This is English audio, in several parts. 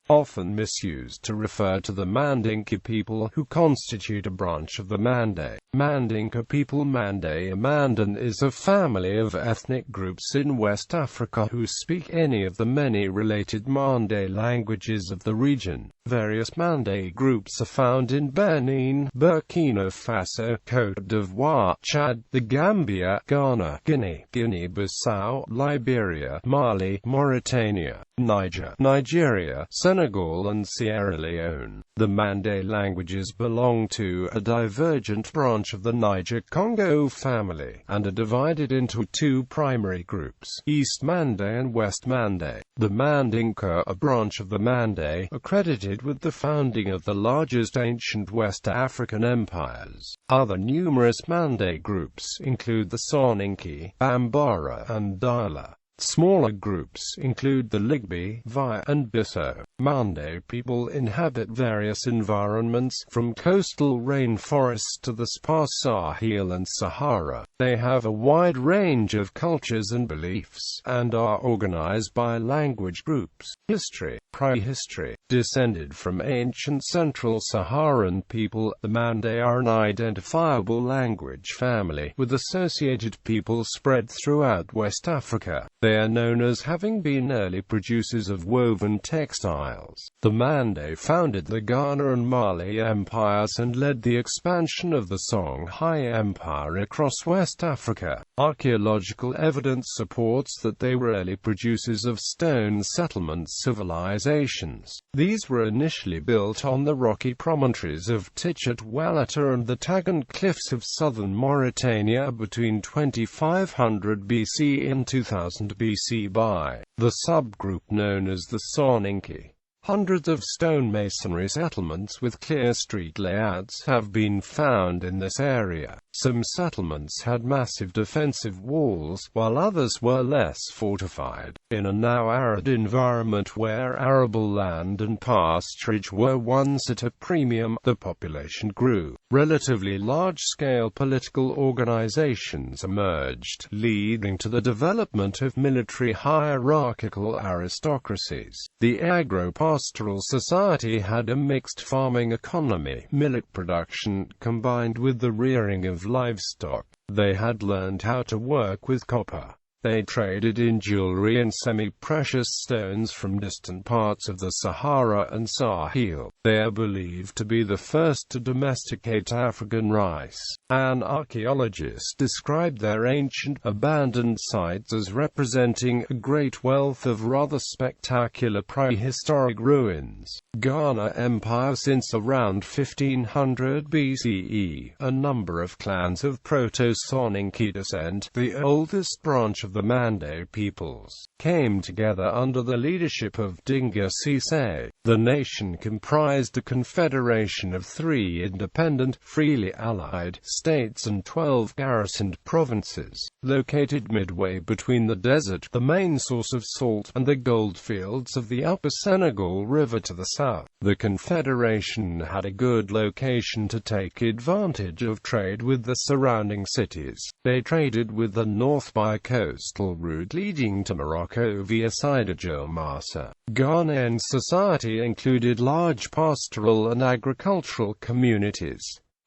often misused to refer to the Mandinka people who constitute a branch of the Mande. Mandinka people. Mande. Manden is a family of ethnic groups in West Africa who speak any of the many related Mande languages of the region. Various Mande groups are found in Benin, Burkina Faso, Côte d'Ivoire, Chad, the Gambia, Ghana, Guinea-Bissau, Liberia, Mali, Mauritania, Niger, Nigeria, Senegal and Sierra Leone. The Mande languages belong to a divergent branch of the Niger-Congo family, and are divided into two primary groups, East Mande and West Mande. The Mandinka, a branch of the Mande, are credited with the founding of the largest ancient West African empires. Other numerous Mande groups include the Soninke, Bambara and Dila. Smaller groups include the Guinea-Bissau and Bissau. Mande people inhabit various environments, from coastal rainforests to the sparse Sahel and Sahara. They have a wide range of cultures and beliefs, and are organized by language groups. History. Prehistory. Descended from ancient Central Saharan people, the Mande are an identifiable language family, with associated people spread throughout West Africa. They are known as having been early producers of woven textiles. The Mande founded the Ghana and Mali empires and led the expansion of the Songhai Empire across West Africa. Archaeological evidence supports that they were early producers of stone settlement civilizations. These were initially built on the rocky promontories of Tichat Wallata and the Tagant Cliffs of southern Mauritania between 2500 BC and 2000 BC by the subgroup known as the Soninke. Hundreds of stone masonry settlements with clear street layouts have been found in this area. Some settlements had massive defensive walls, while others were less fortified. In a now arid environment where arable land and pasturage were once at a premium, the population grew. Relatively large-scale political organizations emerged, leading to the development of military hierarchical aristocracies. The agro-pastoral society had a mixed farming economy, millet production, combined with the rearing of livestock. They had learned how to work with copper. They traded in jewelry and semi-precious stones from distant parts of the Sahara and Sahel. They are believed to be the first to domesticate African rice. An archaeologist described their ancient, abandoned sites as representing a great wealth of rather spectacular prehistoric ruins. Ghana Empire. Since around 1500 BCE, a number of clans of Proto-Soninke descent, the oldest branch of the Mande peoples, came together under the leadership of Dinga Cisse. The nation comprised a confederation of 3 independent, freely allied, states and 12 garrisoned provinces, located midway between the desert, the main source of salt, and the gold fields of the upper Senegal River to the south. The confederation had a good location to take advantage of trade with the surrounding cities. They traded with the north by a coastal route leading to Morocco via Sidajo Massa. Ghanaian society included large pastoral and agricultural communities.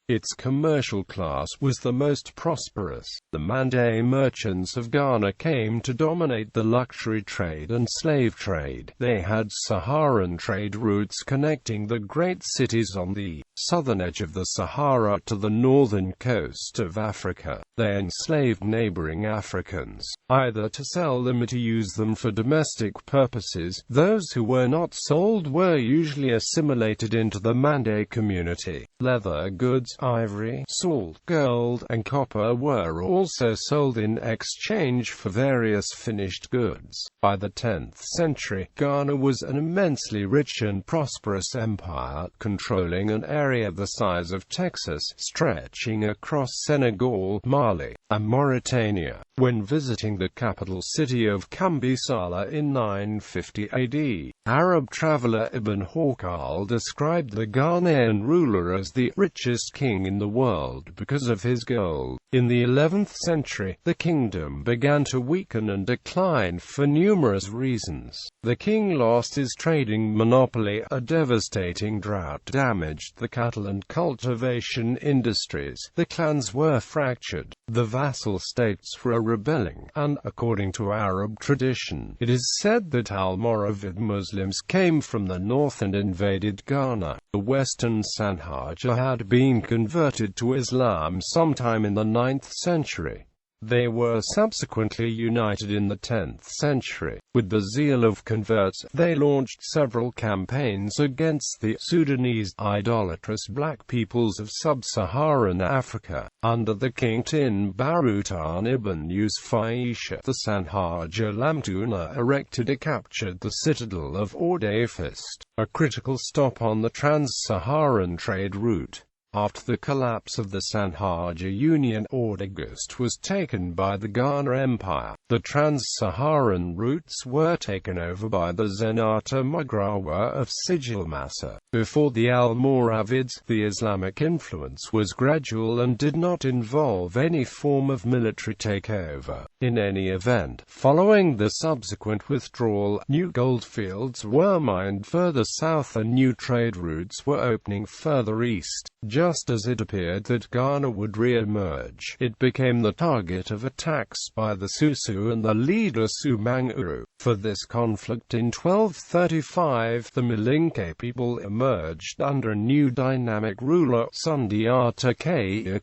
Its commercial class was the most prosperous. The Mande merchants of Ghana came to dominate the luxury trade and slave trade. They had Saharan trade routes connecting the great cities on the southern edge of the Sahara to the northern coast of Africa. They enslaved neighboring Africans, either to sell them or to use them for domestic purposes. Those who were not sold were usually assimilated into the Mande community. Leather goods, ivory, salt, gold, and copper were also sold in exchange for various finished goods. By the 10th century, Ghana was an immensely rich and prosperous empire, controlling an area the size of Texas, stretching across Senegal, Mali, and Mauritania. When visiting the capital city of Kambisala in 950 AD, Arab traveler Ibn Hawqal described the Ghanaian ruler as the richest king king in the world because of his gold. In the 11th century, the kingdom began to weaken and decline for numerous reasons. The king lost his trading monopoly, a devastating drought damaged the cattle and cultivation industries, the clans were fractured, the vassal states were rebelling, and, according to Arab tradition, it is said that Almoravid Muslims came from the north and invaded Ghana. The western Sanhaja had been converted to Islam sometime in the 9th century. They were subsequently united in the 10th century. With the zeal of converts, they launched several campaigns against the Sudanese, idolatrous black peoples of sub-Saharan Africa. Under the king Tin Barutan ibn Yusuf, the Sanhaja Lamtuna erected and captured the citadel of Ordafist, a critical stop on the trans-Saharan trade route. After the collapse of the Sanhaja Union, Ordagust was taken by the Ghana Empire. The trans-Saharan routes were taken over by the Zenata Magrawa of Sijilmassa. Before the Almoravids, the Islamic influence was gradual and did not involve any form of military takeover. In any event, following the subsequent withdrawal, new goldfields were mined further south and new trade routes were opening further east. Just as it appeared that Ghana would re-emerge, it became the target of attacks by the Susu and the leader Sumanguru. For this conflict in 1235, the Malinke people emerged under a new dynamic ruler, Sundiata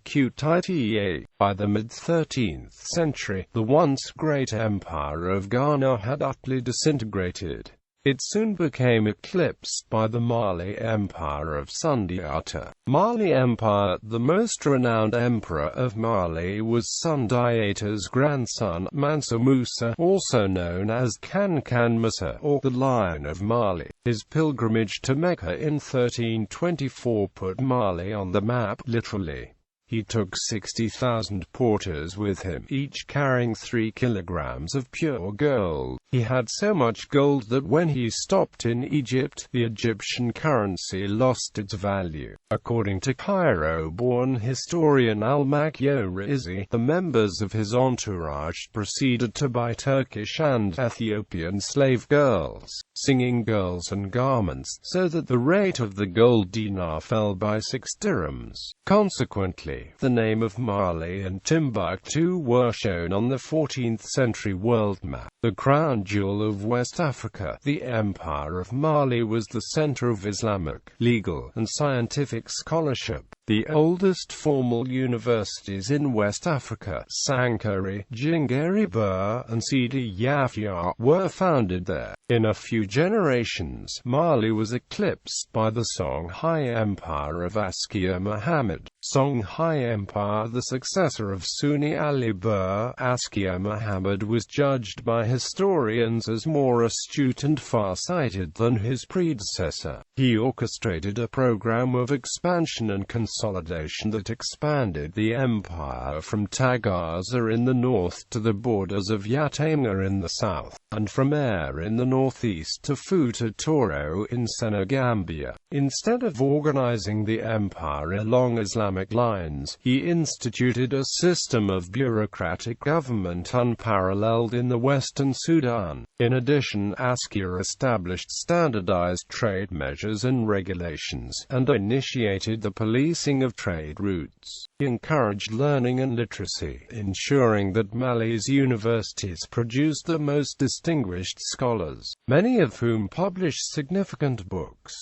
Kutita. By the mid-13th century, the once great empire of Ghana had utterly disintegrated. It soon became eclipsed by the Mali Empire of Sundiata. Mali Empire. The most renowned emperor of Mali was Sundiata's grandson, Mansa Musa, also known as Kankan Musa, or the Lion of Mali. His pilgrimage to Mecca in 1324 put Mali on the map, literally. He took 60,000 porters with him, each carrying 3 kilograms of pure gold. He had so much gold that when he stopped in Egypt, the Egyptian currency lost its value. According to Cairo-born historian Al-Makyo Rizzi, the members of his entourage proceeded to buy Turkish and Ethiopian slave girls, singing girls and garments, so that the rate of the gold dinar fell by 6 dirhams. Consequently, the name of Mali and Timbuktu were shown on the 14th century world map. The crown jewel of West Africa, the Empire of Mali was the center of Islamic, legal, and scientific scholarship. The oldest formal universities in West Africa, Sankara, Jingeri-Bur, and Sidi Yafia, were founded there. In a few generations, Mali was eclipsed by the Songhai Empire of Askia Muhammad. Songhai Empire, the successor of Sunni Ali Bur, Askia Muhammad was judged by historians as more astute and far-sighted than his predecessor. He orchestrated a program of expansion and consolidation that expanded the empire from Tagaza in the north to the borders of Yatanga in the south, and from Air in the northeast to Futa Toro in Senegambia. Instead of organizing the empire along Islamic lines, he instituted a system of bureaucratic government unparalleled in the Western Sudan. In addition, Askia established standardized trade measures and regulations, and initiated the policing of trade routes. He encouraged learning and literacy, ensuring that Mali's universities produced the most distinguished scholars, many of whom published significant books.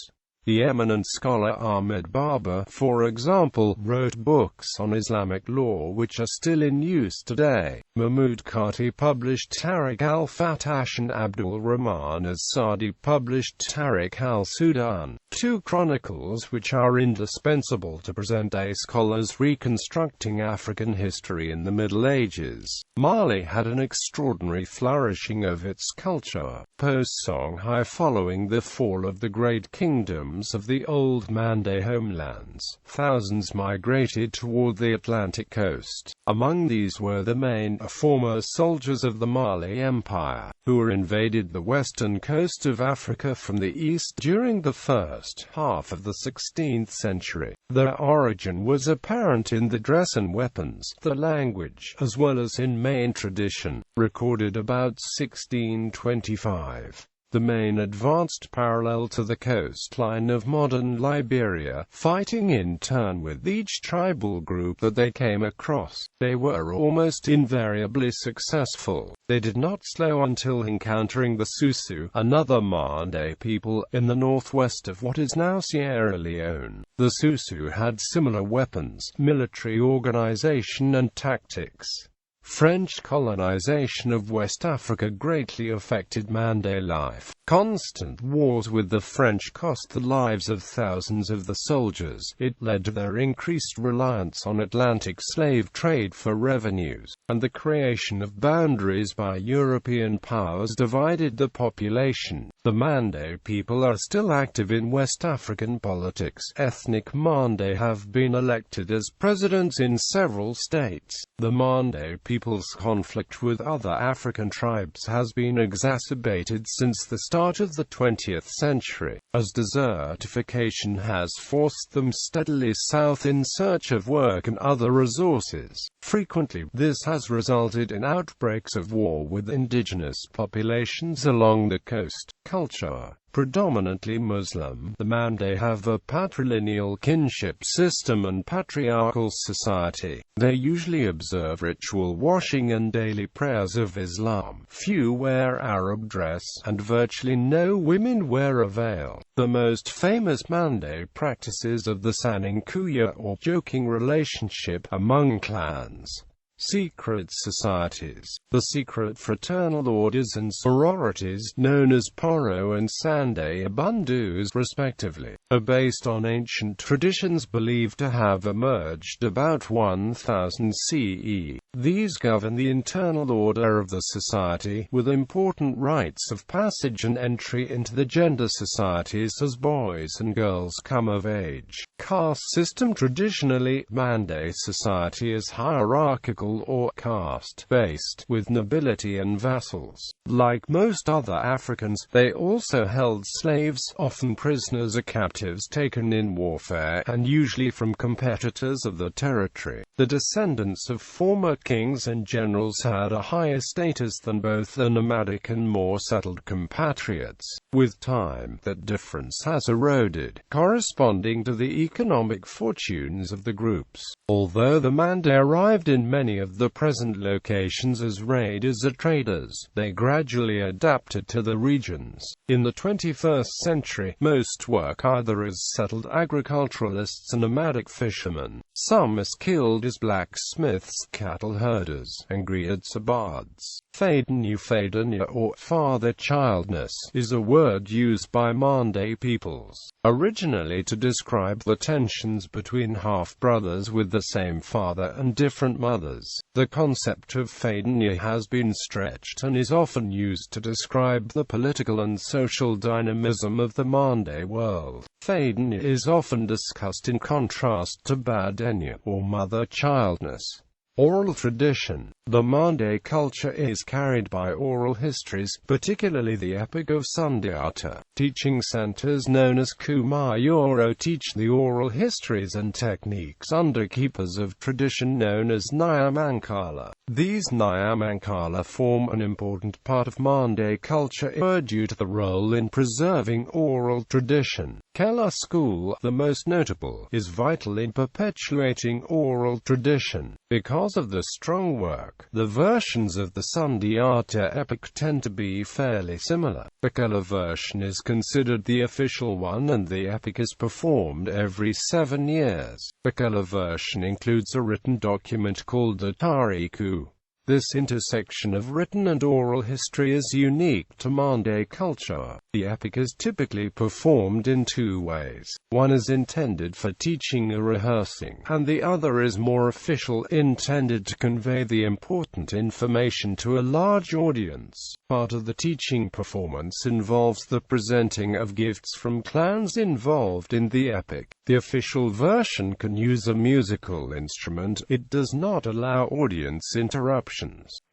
The eminent scholar Ahmed Baba, for example, wrote books on Islamic law which are still in use today. Mahmud Kati published Tariq al-Fatash and Abdul Rahman as-Sadi published Tariq al-Sudan, 2 chronicles which are indispensable to present-day scholars reconstructing African history in the Middle Ages. Mali had an extraordinary flourishing of its culture. Post-Songhai, following the fall of the Great Kingdom, slums of the old Mande homelands, thousands migrated toward the Atlantic coast. Among these were the main former soldiers of the Mali Empire, who invaded the western coast of Africa from the east during the first half of the 16th century. Their origin was apparent in the dress and weapons, the language, as well as in main tradition, recorded about 1625. The main advanced parallel to the coastline of modern Liberia, fighting in turn with each tribal group that they came across. They were almost invariably successful. They did not slow until encountering the Susu, another Mande people, in the northwest of what is now Sierra Leone. The Susu had similar weapons, military organization and tactics. French colonization of West Africa greatly affected Mande life. Constant wars with the French cost the lives of thousands of the soldiers. It led to their increased reliance on Atlantic slave trade for revenues, and the creation of boundaries by European powers divided the population. The Mande people are still active in West African politics. Ethnic Mande have been elected as presidents in several states. The Mande people's conflict with other African tribes has been exacerbated since the start of the 20th century, as desertification has forced them steadily south in search of work and other resources. Frequently, this has resulted in outbreaks of war with indigenous populations along the coast. Culture predominantly Muslim, the Mande have a patrilineal kinship system and patriarchal society. They usually observe ritual washing and daily prayers of Islam. Few wear Arab dress, and virtually no women wear a veil. The most famous Mande practices of the Saninkuya, or joking relationship, among clans. Secret societies. The secret fraternal orders and sororities, known as Poro and Sande Abundus respectively, are based on ancient traditions believed to have emerged about 1000 CE. These govern the internal order of the society, with important rites of passage and entry into the gender societies as boys and girls come of age. Caste system. Traditionally, Mande society is hierarchical or caste-based, with nobility and vassals. Like most other Africans, they also held slaves, often prisoners or captives taken in warfare, and usually from competitors of the territory. The descendants of former kings and generals had a higher status than both the nomadic and more settled compatriots. With time, that difference has eroded, corresponding to the economic fortunes of the groups. Although the Mande arrived in many of the present locations as raiders or traders, they gradually adapted to the regions. In the 21st century, most work either as settled agriculturalists and nomadic fishermen, some as skilled as blacksmiths, cattle herders, and griots or bards. Fadenye or father-childness is a word used by Mande peoples, originally to describe the tensions between half-brothers with the same father and different mothers. The concept of fadenye has been stretched and is often used to describe the political and social dynamism of the Mande world. Fadenye is often discussed in contrast to badenye, or mother-childness. Oral tradition. The Mande culture is carried by oral histories, particularly the Epic of Sundiata. Teaching centers known as Kumayoro teach the oral histories and techniques under keepers of tradition known as Nyamankala. These Nyamankala form an important part of Mande culture due to the role in preserving oral tradition. Kela school, the most notable, is vital in perpetuating oral tradition. Because of the strong work, the versions of the Sundiata epic tend to be fairly similar. The Kela version is considered the official one and the epic is performed every 7 years. The Kela version includes a written document called the Tariku. This intersection of written and oral history is unique to Mande culture. The epic is typically performed in two ways. One is intended for teaching or rehearsing, and the other is more official, intended to convey the important information to a large audience. Part of the teaching performance involves the presenting of gifts from clans involved in the epic. The official version can use a musical instrument. It does not allow audience interruptions.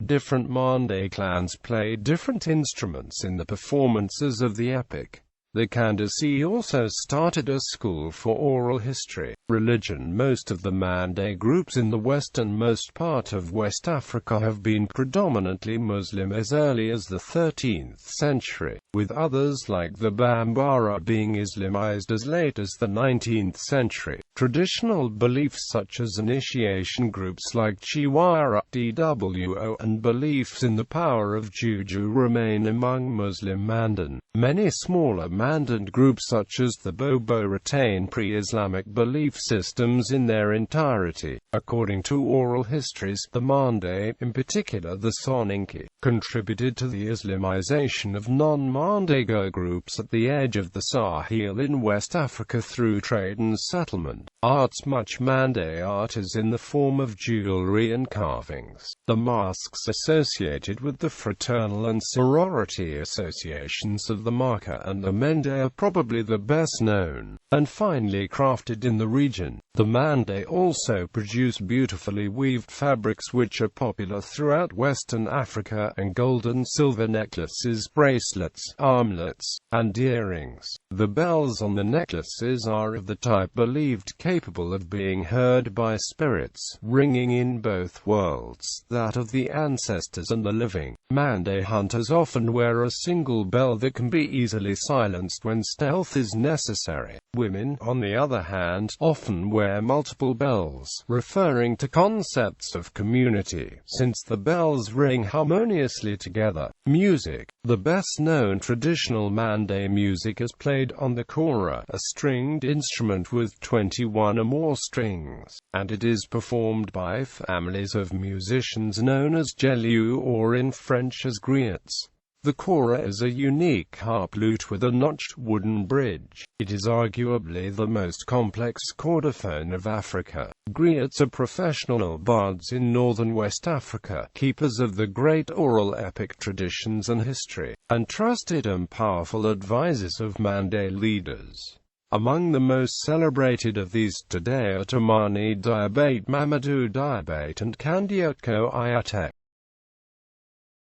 Different Mande clans play different instruments in the performances of the epic. The Candace also started a school for oral history. Religion. Most of the Mande groups in the westernmost part of West Africa have been predominantly Muslim as early as the 13th century, with others like the Bambara being Islamized as late as the 19th century. Traditional beliefs such as initiation groups like Chiwara.Dwo and beliefs in the power of juju remain among Muslim Manden. Many smaller Manden groups such as the Bobo retain pre-Islamic belief systems in their entirety. According to oral histories, the Mande, in particular the Soninke, contributed to the Islamization of non-Mandega groups at the edge of the Sahel in West Africa through trade and settlement. Arts. Much Mande art is in the form of jewelry and carvings. The masks associated with the fraternal and sorority associations of the Maka and the Mende are probably the best known, and finely crafted in the region. The Mande also produce beautifully weaved fabrics which are popular throughout Western Africa, and gold and silver necklaces, bracelets, armlets, and earrings. The bells on the necklaces are of the type believed capable of being heard by spirits, ringing in both worlds, that of the ancestors and the living. Mande hunters often wear a single bell that can be easily silenced when stealth is necessary. Women, on the other hand, often wear multiple bells, referring to concepts of community, since the bells ring harmoniously together. Music. The best-known traditional Mande music is played on the kora, a stringed instrument with 21 or more strings, and it is performed by families of musicians known as Gelu, or in French as Griots. The kora is a unique harp lute with a notched wooden bridge. It is arguably the most complex chordophone of Africa. Griots are professional bards in northern West Africa, keepers of the great oral epic traditions and history, and trusted and powerful advisors of Mande leaders. Among the most celebrated of these today are Tamani Diabate, Mamadou Diabate and Kandiotko Ayatek.